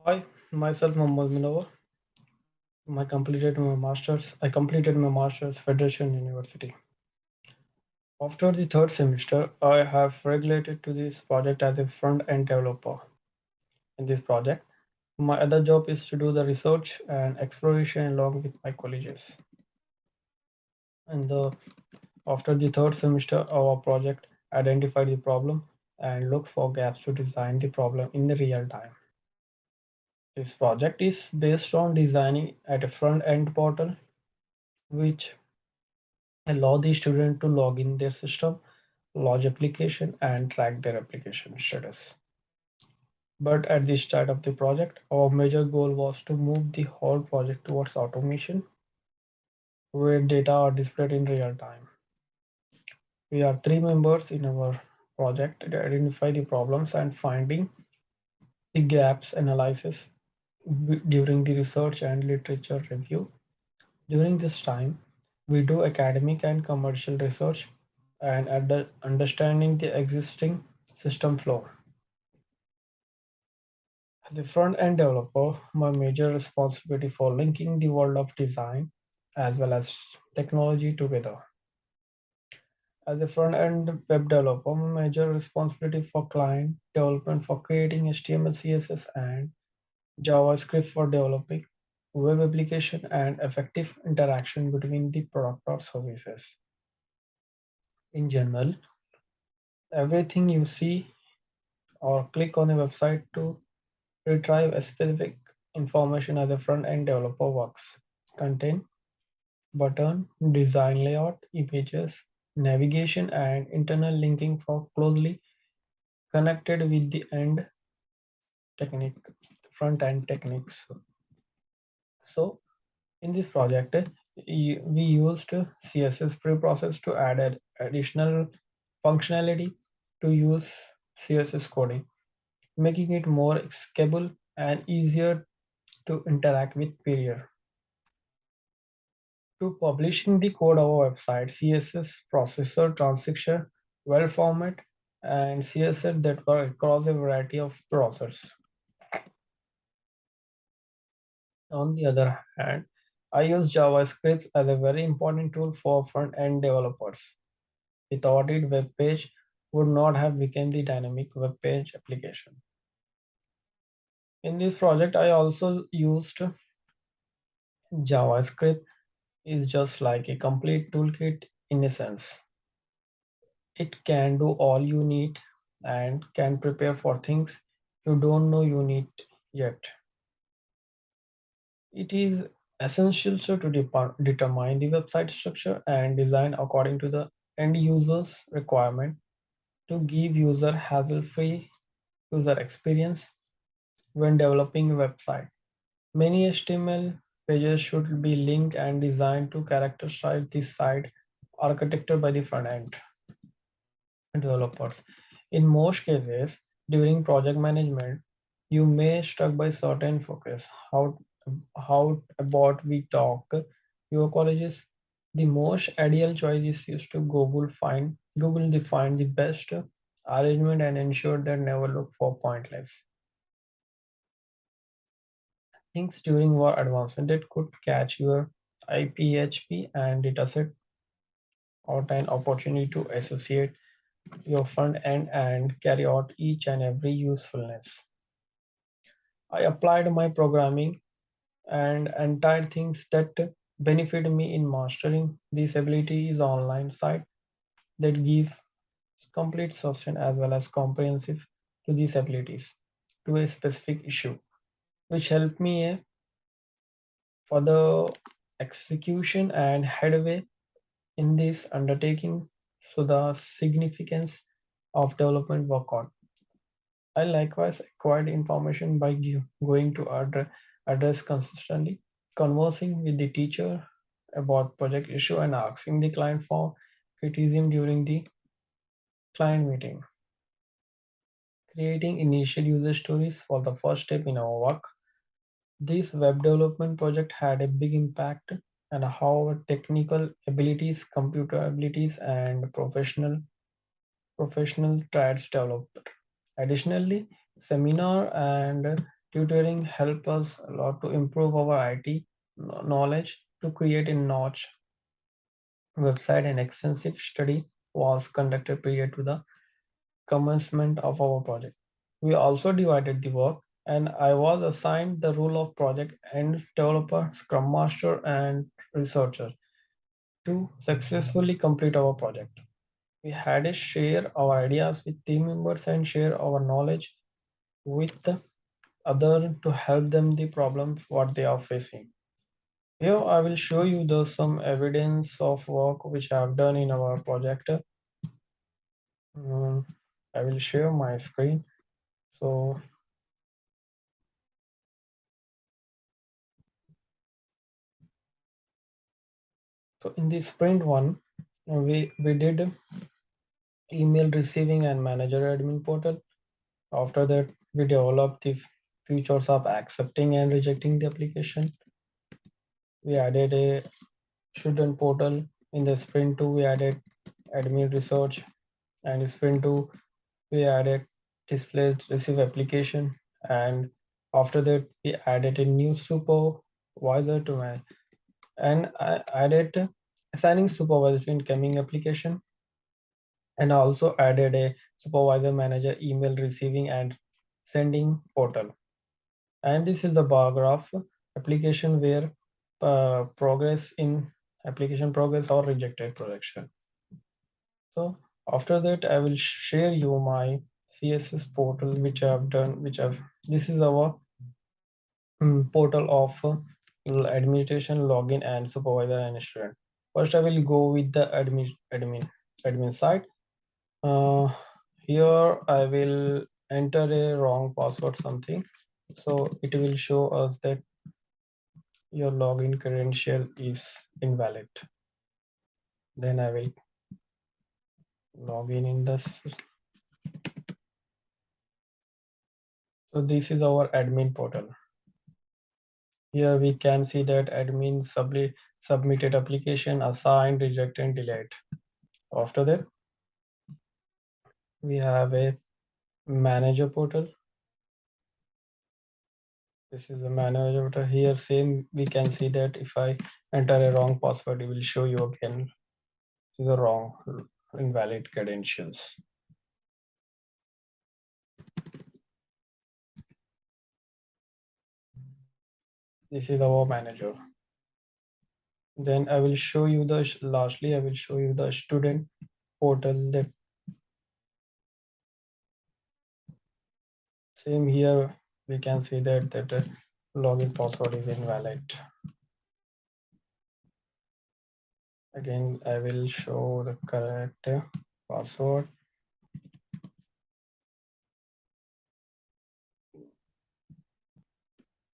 Hi, myself Mohammad Munawar. I completed my masters Federation University. After the third semester, I have regulated to this project as a front-end developer. In this project, my other job is to do the research and exploration along with my colleagues. And after the third semester, our project identified the problem and looked for gaps to design the problem in the real time. This project is based on designing at a front-end portal which allow the student to log in their system, lodge application, and track their application status. But at the start of the project, our major goal was to move the whole project towards automation, where data are displayed in real time. We are three members in our project to identify the problems and finding the gaps analysis during the research and literature review. During this time, we do academic and commercial research and understanding the existing system flow. As a front-end developer, my major responsibility for linking the world of design as well as technology together. As a front-end web developer, my major responsibility for client development for creating HTML, CSS, and JavaScript for developing web application and effective interaction between the product or services. In general, everything you see or click on a website to retrieve a specific information as a front-end developer works. Content, button, design layout, images, navigation, and internal linking for closely connected with the end technique, front-end techniques. So in this project, we used CSS preprocess to add additional functionality to use CSS coding, making it more scalable and easier to interact with period. To publishing the code of our website, CSS processor transition well format and CSS that work across a variety of browsers. On the other hand, I use JavaScript as a very important tool for front-end developers. Without it, web page would not have become the dynamic web page application. In this project, I also used JavaScript is just like a complete toolkit in a sense. It can do all you need and can prepare for things you don't know you need yet. It is essential to determine the website structure and design according to the end user's requirement to give user hassle-free user experience when developing a website. Many HTML pages should be linked and designed to characterize the site architecture by the front end developers. In most cases, during project management, you may struck by certain focus. How about we talk your colleges? The most ideal choice is used to Google define the best arrangement and ensure that never look for pointless things during war advancement that could catch your IPHP and dataset out an opportunity to associate your front end and carry out each and every usefulness. I applied my programming and entire things that benefit me in mastering these abilities online site that give complete solution as well as comprehensive to these abilities to a specific issue, which help me for the execution and headway in this undertaking. So the significance of development work. I likewise acquired information by going to address consistently, conversing with the teacher about project issue and asking the client for criticism during the client meeting. Creating initial user stories for the first step in our work. This web development project had a big impact on how our technical abilities, computer abilities, and professional traits developed. Additionally, seminar and Tutoring help us a lot to improve our IT knowledge to create a notch website. An extensive study was conducted prior to the commencement of our project. We also divided the work, and I was assigned the role of project and developer, scrum master, and researcher to successfully complete our project. We had to share our ideas with team members and share our knowledge with the other to help them the problems what they are facing. Here I will show you some evidence of work which I have done in our project. Um, I will share my screen. So, so in the sprint one, we did email receiving and manager admin portal. After that, we developed the features of accepting and rejecting the application. We added a student portal. In the sprint 2, we added admin research, and in sprint 2, we added display receive application, and after that we added a new supervisor to manage, and I added assigning supervisor to incoming application, and also added a supervisor manager email receiving and sending portal. And this is the bar graph application where progress in application progress or rejected projection. So after that, I will share you my CSS portal which I have done, which I've this is our portal of administration, login, and supervisor and student. First, I will go with the admin side. Uh, Here I will enter a wrong password something, so it will show us that your login credential is invalid. Then I will log in the so this is our admin portal. Here we can see that admin submitted application, assigned, rejected, and delayed. After that, we have a manager portal. This is the manager portal. Here, same we can see that if I enter a wrong password, it will show you again the wrong invalid credentials. This is our manager. Then I will show you lastly, I will show you the student portal that same here we can see that the login password is invalid. Again, I will show the correct password.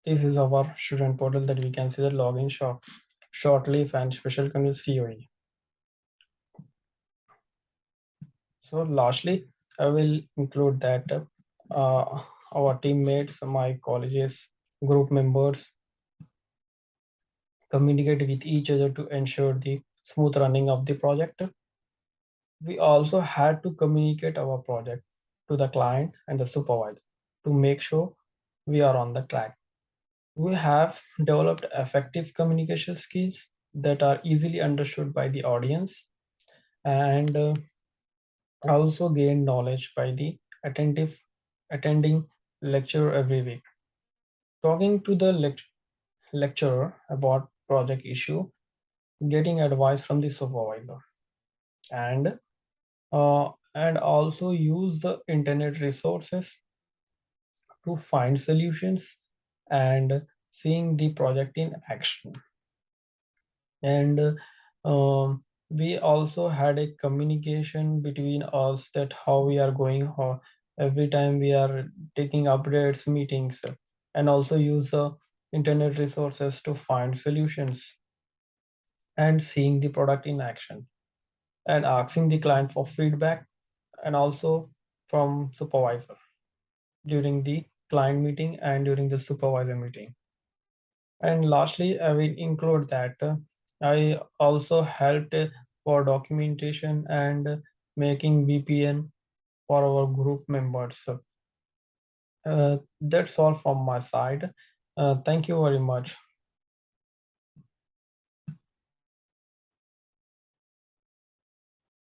This is our student portal that we can see the login short leaf and special condition COE. So lastly, I will include that our teammates, my colleges, group members communicate with each other to ensure the smooth running of the project. We also had to communicate our project to the client and the supervisor to make sure we are on the track. We have developed effective communication skills that are easily understood by the audience, and also gained knowledge by the attentive attending lecture every week. Talking to the lecturer about project issue, getting advice from the supervisor, and also use the internet resources to find solutions and seeing the project in action. And we also had a communication between us that how we are going, how every time we are taking updates meetings, and also use the internet resources to find solutions and seeing the product in action and asking the client for feedback, and also from supervisor during the client meeting and during the supervisor meeting. And lastly, I will include that I also helped for documentation and making VPN for our group members. That's all from my side. Thank you very much.